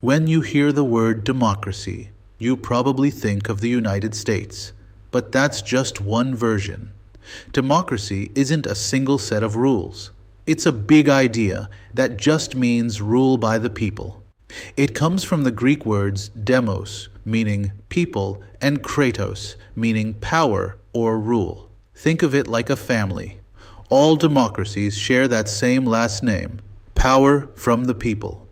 When you hear the word democracy, you probably think of the United States, but that's just one version. Democracy isn't a single set of rules. It's a big idea that just means rule by the people. It comes from the Greek words demos, meaning people, and kratos, meaning power or rule. Think of it like a family. All democracies share that same last name, power from the people.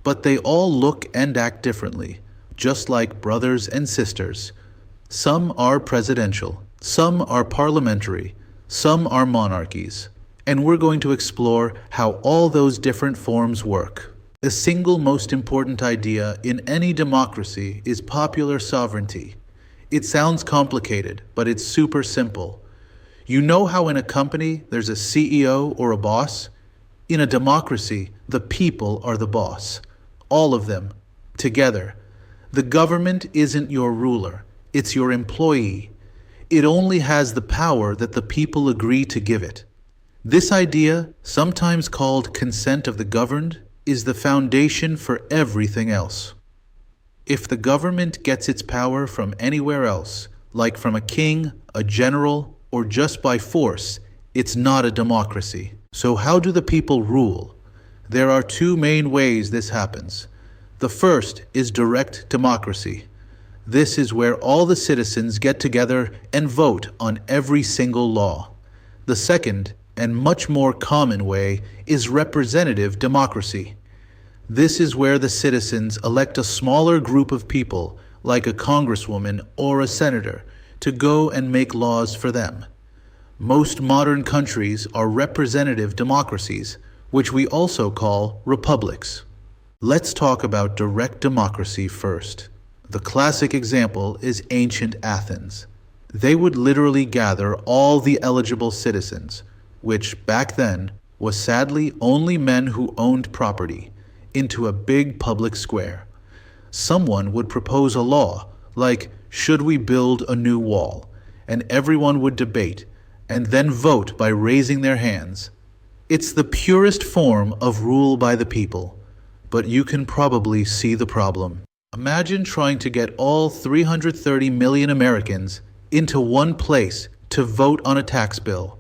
But they all look and act differently, just like brothers and sisters. Some are presidential, some are parliamentary, some are monarchies. And we're going to explore how all those different forms work. The single most important idea in any democracy is popular sovereignty. It sounds complicated, but it's super simple. You know how in a company there's a CEO or a boss? In a democracy, the people are the boss. All of them, together. The government isn't your ruler, it's your employee. It only has the power that the people agree to give it. This idea, sometimes called consent of the governed, is the foundation for everything else. If the government gets its power from anywhere else, like from a king, a general, or just by force, it's not a democracy. So how do the people rule? There are two main ways this happens. The first is direct democracy. This is where all the citizens get together and vote on every single law. The second, and much more common way, is representative democracy. This is where the citizens elect a smaller group of people, like a congresswoman or a senator, to go and make laws for them. Most modern countries are representative democracies, which we also call republics. Let's talk about direct democracy first. The classic example is ancient Athens. They would literally gather all the eligible citizens, which back then was sadly only men who owned property, into a big public square. Someone would propose a law, like, should we build a new wall? And everyone would debate, and then vote by raising their hands. It's the purest form of rule by the people, but you can probably see the problem. Imagine trying to get all 330 million Americans into one place to vote on a tax bill.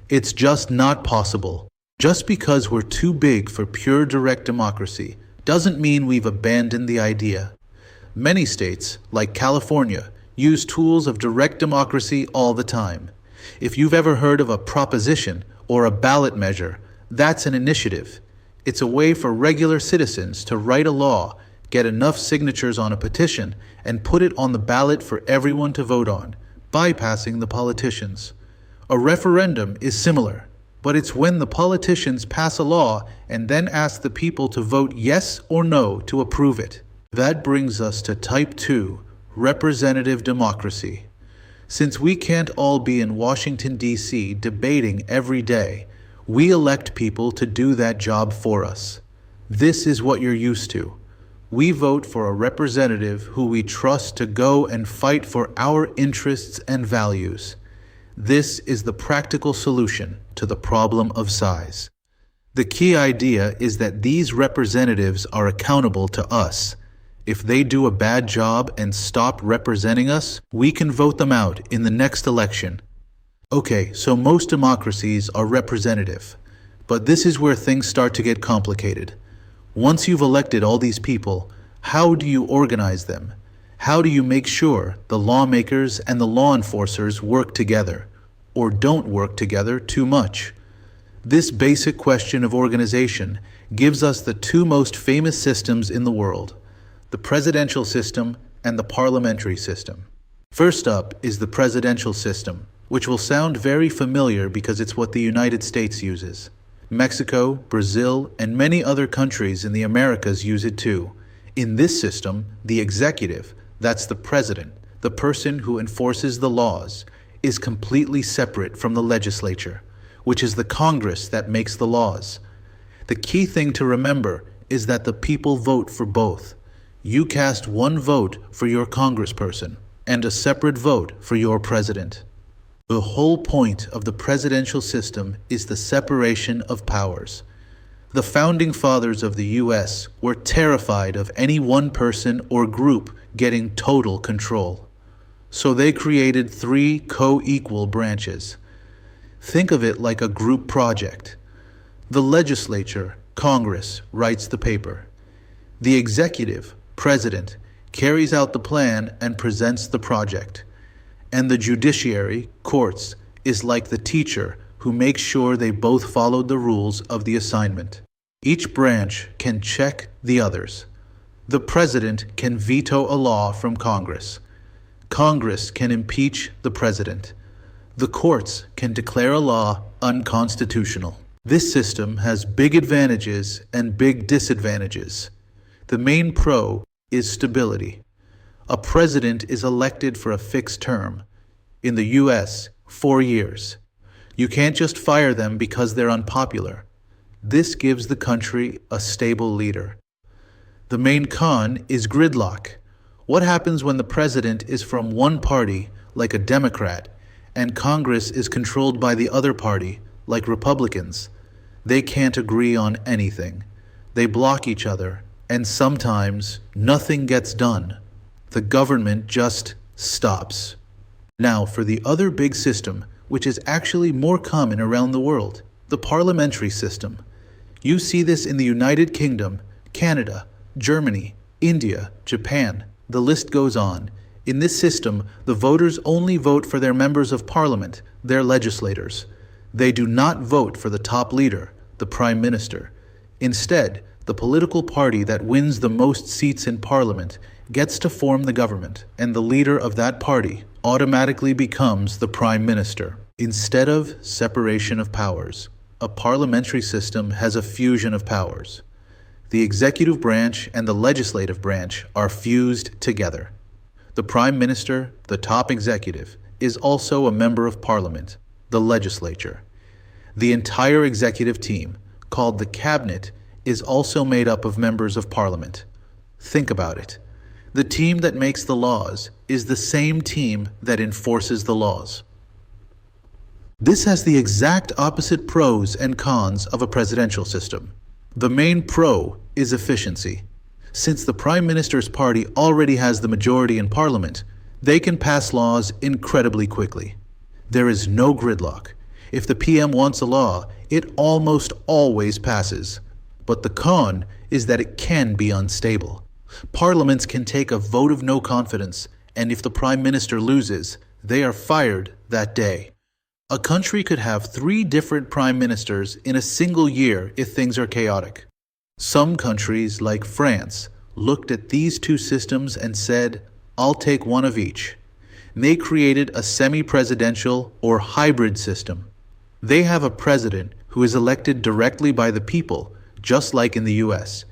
It's just not possible. Just because we're too big for pure direct democracy doesn't mean we've abandoned the idea. Many states, like California, use tools of direct democracy all the time. If you've ever heard of a proposition or a ballot measure, that's an initiative. It's a way for regular citizens to write a law, get enough signatures on a petition, and put it on the ballot for everyone to vote on, bypassing the politicians. A referendum is similar, but it's when the politicians pass a law and then ask the people to vote yes or no to approve it. That brings us to Type 2, representative democracy. Since we can't all be in Washington, D.C. debating every day, we elect people to do that job for us. This is what you're used to. We vote for a representative who we trust to go and fight for our interests and values. This is the practical solution to the problem of size. The key idea is that these representatives are accountable to us. If they do a bad job and stop representing us, we can vote them out in the next election. Okay, so most democracies are representative, but this is where things start to get complicated. Once you've elected all these people, how do you organize them? How do you make sure the lawmakers and the law enforcers work together, or don't work together too much? This basic question of organization gives us the two most famous systems in the world: the presidential system and the parliamentary system. First up is the presidential system, which will sound very familiar because it's what the United States uses. Mexico, Brazil, and many other countries in the Americas use it too. In this system, the executive, that's the president, the person who enforces the laws, is completely separate from the legislature, which is the Congress that makes the laws. The key thing to remember is that the people vote for both. You cast one vote for your congressperson and a separate vote for your president. The whole point of the presidential system is the separation of powers. The founding fathers of the US were terrified of any one person or group getting total control. So they created 3 co-equal branches. Think of it like a group project. The legislature, Congress, writes the paper. The executive, President, carries out the plan and presents the project. And the judiciary, courts, is like the teacher who makes sure they both followed the rules of the assignment. Each branch can check the others. The president can veto a law from Congress. Congress can impeach the president. The courts can declare a law unconstitutional. This system has big advantages and big disadvantages. The main pro is stability. A president is elected for a fixed term. In the US, 4 years. You can't just fire them because they're unpopular. This gives the country a stable leader. The main con is gridlock. What happens when the president is from one party, like a Democrat, and Congress is controlled by the other party, like Republicans? They can't agree on anything. They block each other, and sometimes nothing gets done. The government just stops. Now, for the other big system, which is actually more common around the world, the parliamentary system. You see this in the United Kingdom, Canada, Germany, India, Japan. The list goes on. In this system, the voters only vote for their members of parliament, their legislators. They do not vote for the top leader, the prime minister. Instead, the political party that wins the most seats in parliament gets to form the government, and the leader of that party automatically becomes the prime minister. Instead of separation of powers, a parliamentary system has a fusion of powers. The executive branch and the legislative branch are fused together. The prime minister, the top executive, is also a member of parliament, the legislature. The entire executive team, called the cabinet, is also made up of members of parliament. Think about it. The team that makes the laws is the same team that enforces the laws. This has the exact opposite pros and cons of a presidential system. The main pro is efficiency. Since the Prime Minister's party already has the majority in Parliament, they can pass laws incredibly quickly. There is no gridlock. If the PM wants a law, it almost always passes. But the con is that it can be unstable. Parliaments can take a vote of no confidence, and if the Prime Minister loses, they are fired that day. A country could have 3 different prime ministers in a single year if things are chaotic. Some countries, like France, looked at these 2 systems and said, "I'll take one of each." They created a semi-presidential or hybrid system. They have a president who is elected directly by the people, just like in the US.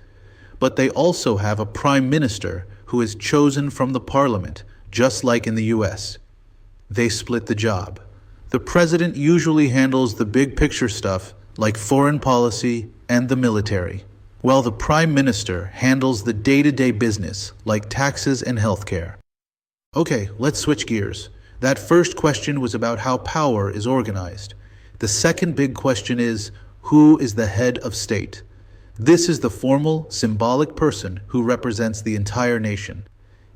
But they also have a prime minister who is chosen from the parliament, just like in the US. They split the job. The president usually handles the big picture stuff like foreign policy and the military, while the prime minister handles the day-to-day business like taxes and healthcare. Okay, let's switch gears. That first question was about how power is organized. The second big question is, who is the head of state? This is the formal, symbolic person who represents the entire nation.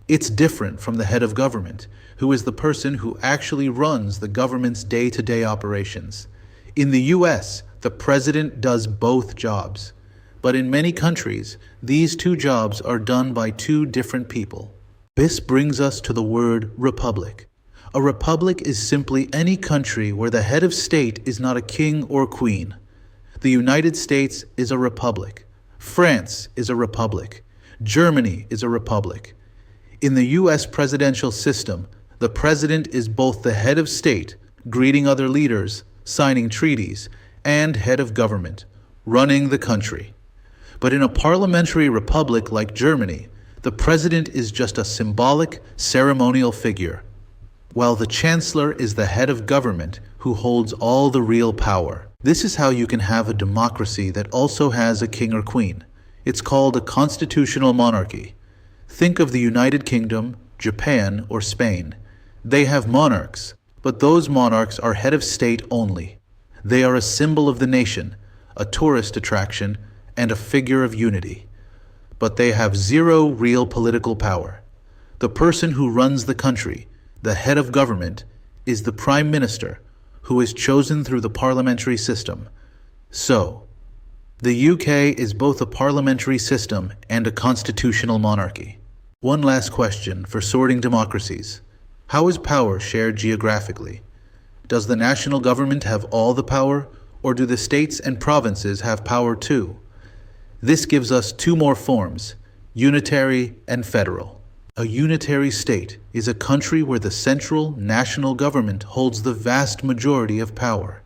It's different from the head of government, who is the person who actually runs the government's day-to-day operations. In the US, the president does both jobs. But in many countries, these 2 jobs are done by 2 different people. This brings us to the word republic. A republic is simply any country where the head of state is not a king or queen. The United States is a republic. France is a republic. Germany is a republic. In the US presidential system, the president is both the head of state, greeting other leaders, signing treaties, and head of government, running the country. But in a parliamentary republic like Germany, the president is just a symbolic, ceremonial figure, while the chancellor is the head of government who holds all the real power. This is how you can have a democracy that also has a king or queen. It's called a constitutional monarchy. Think of the United Kingdom, Japan, or Spain. They have monarchs, but those monarchs are head of state only. They are a symbol of the nation, a tourist attraction, and a figure of unity. But they have zero real political power. The person who runs the country, the head of government, is the Prime Minister, who is chosen through the parliamentary system. So, the UK is both a parliamentary system and a constitutional monarchy. One last question for sorting democracies. How is power shared geographically? Does the national government have all the power, or do the states and provinces have power too? This gives us two more forms, unitary and federal. A unitary state is a country where the central national government holds the vast majority of power.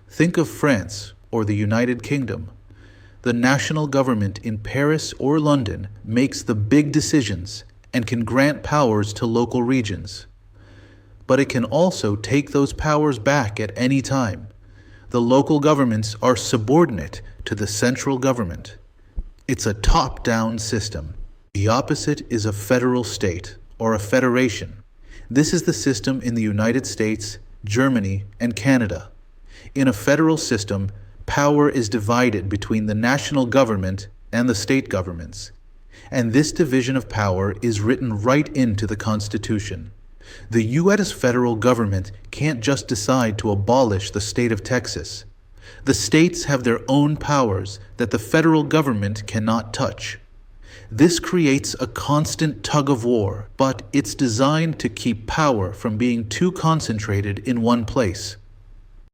Think of France or the United Kingdom. The national government in Paris or London makes the big decisions and can grant powers to local regions. But it can also take those powers back at any time. The local governments are subordinate to the central government. It's a top-down system. The opposite is a federal state, or a federation. This is the system in the United States, Germany, and Canada. In a federal system, power is divided between the national government and the state governments. And this division of power is written right into the Constitution. The U.S. federal government can't just decide to abolish the state of Texas. The states have their own powers that the federal government cannot touch. This creates a constant tug of war, but it's designed to keep power from being too concentrated in one place.